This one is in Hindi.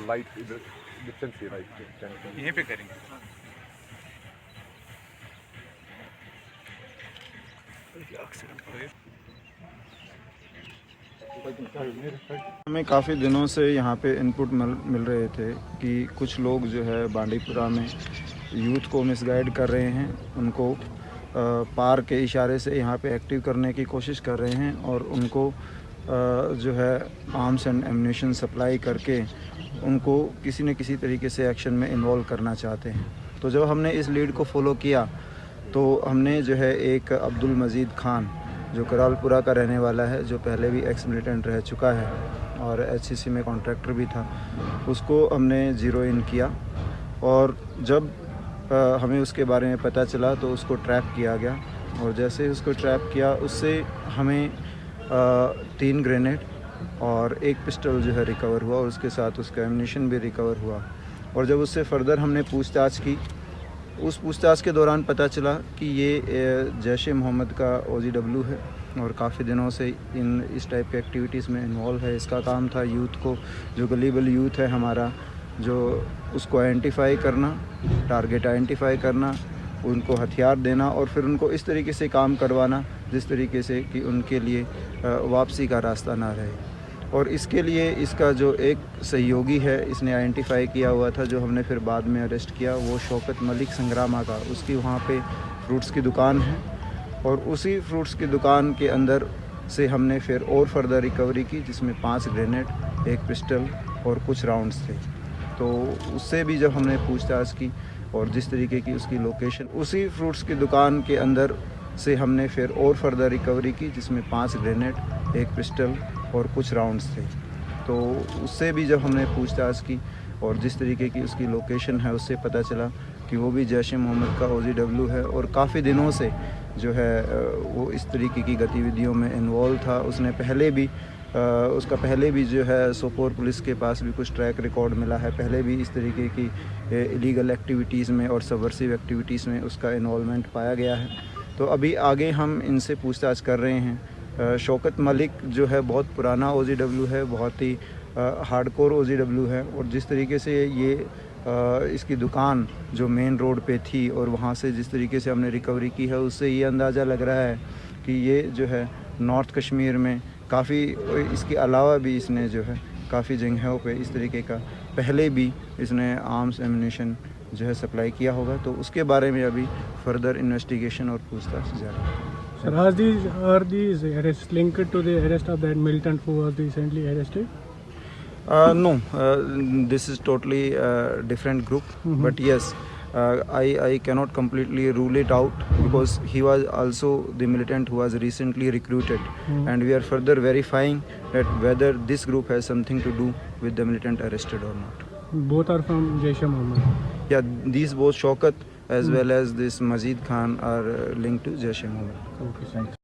लाइट डिस्टेंस से राइट यहीं पे करेंगे। हमें काफ़ी दिनों से यहाँ पे इनपुट मिल रहे थे कि कुछ लोग जो है बांडीपुरा में यूथ को मिसगाइड कर रहे हैं, उनको पार के इशारे से यहाँ पे एक्टिव करने की कोशिश कर रहे हैं और उनको जो है आर्म्स एंड एम्यूनिशन सप्लाई करके उनको किसी न किसी तरीके से एक्शन में इन्वॉल्व करना चाहते हैं। तो जब हमने इस लीड को फॉलो किया तो हमने जो है एक अब्दुल मजीद खान जो करालपुरा का रहने वाला है, जो पहले भी एक्स मिलिटेंट रह चुका है और एचसीसी में कॉन्ट्रैक्टर भी था, उसको हमने ज़ीरो इन किया। और जब हमें उसके बारे में पता चला तो उसको ट्रैप किया गया और जैसे ही उसको ट्रैप किया उससे हमें 3 ग्रेनेड और 1 पिस्टल जो है रिकवर हुआ और उसके साथ उसका एम्यूनिशन भी रिकवर हुआ। और जब उससे फर्दर हमने पूछताछ की, उस पूछताछ के दौरान पता चला कि ये जैश-ए-मोहम्मद का OGW है और काफ़ी दिनों से इस टाइप के एक्टिविटीज़ में इन्वॉल्व है। इसका काम था यूथ को, जो गलीबल यूथ है हमारा, जो उसको आइडेंटिफाई करना, टारगेट आइडेंटिफाई करना, उनको हथियार देना और फिर उनको इस तरीके से काम करवाना जिस तरीके से कि उनके लिए वापसी का रास्ता ना रहे। और इसके लिए इसका जो एक सहयोगी है, इसने आइडेंटिफाई किया हुआ था, जो हमने फिर बाद में अरेस्ट किया, वो शौकत मलिक संग्रामा का, उसकी वहाँ पे फ्रूट्स की दुकान है और उसी फ्रूट्स की दुकान के अंदर से हमने फिर और फर्दर रिकवरी की, जिसमें 5 ग्रेनेड, 1 पिस्टल और कुछ राउंड्स थे। तो उससे भी जब हमने पूछताछ की और जिस तरीके की उसकी लोकेशन, उसी फ्रूट्स की दुकान के अंदर से हमने फिर और फर्दर रिकवरी की, जिसमें 5 ग्रेनेड, 1 पिस्टल और कुछ राउंड्स थे। तो उससे भी जब हमने पूछताछ की और जिस तरीके की उसकी लोकेशन है, उससे पता चला कि वो भी जैश-ए-मोहम्मद का OGW है और काफ़ी दिनों से जो है वो इस तरीके की गतिविधियों में इन्वॉल्व था। उसने पहले भी उसका पहले भी जो है सोपोर पुलिस के पास भी कुछ ट्रैक रिकॉर्ड मिला है, पहले भी इस तरीके की इलीगल एक्टिविटीज़ में और सबवर्सिव एक्टिविटीज़ में उसका इन्वॉल्वमेंट पाया गया है। तो अभी आगे हम इनसे पूछताछ कर रहे हैं। शौकत मलिक जो है बहुत पुराना OGW है, बहुत ही हार्डकोर OGW है और जिस तरीके से ये इसकी दुकान जो मेन रोड पे थी और वहाँ से जिस तरीके से हमने रिकवरी की है, उससे ये अंदाज़ा लग रहा है कि ये जो है नॉर्थ कश्मीर में काफ़ी, इसके अलावा भी इसने जो है काफ़ी जगहों पे इस तरीके का पहले भी इसने आर्म्स एम्यूनिशन जो है सप्लाई किया होगा। तो उसके बारे में अभी फर्दर इन्वेस्टिगेशन और पूछताछ जारी है। Sir, are these arrests linked to the arrest of that militant who was recently arrested? No, this is totally different group. But yes, I cannot completely rule it out because he was also the militant who was recently recruited, and we are further verifying that whether this group has something to do with the militant arrested or not. Both are from Jaish-e-Mohammed. Yeah, these both Shaukat as well as this Mazid Khan are linked to Jaish-e-Mohammed. Okay, thanks.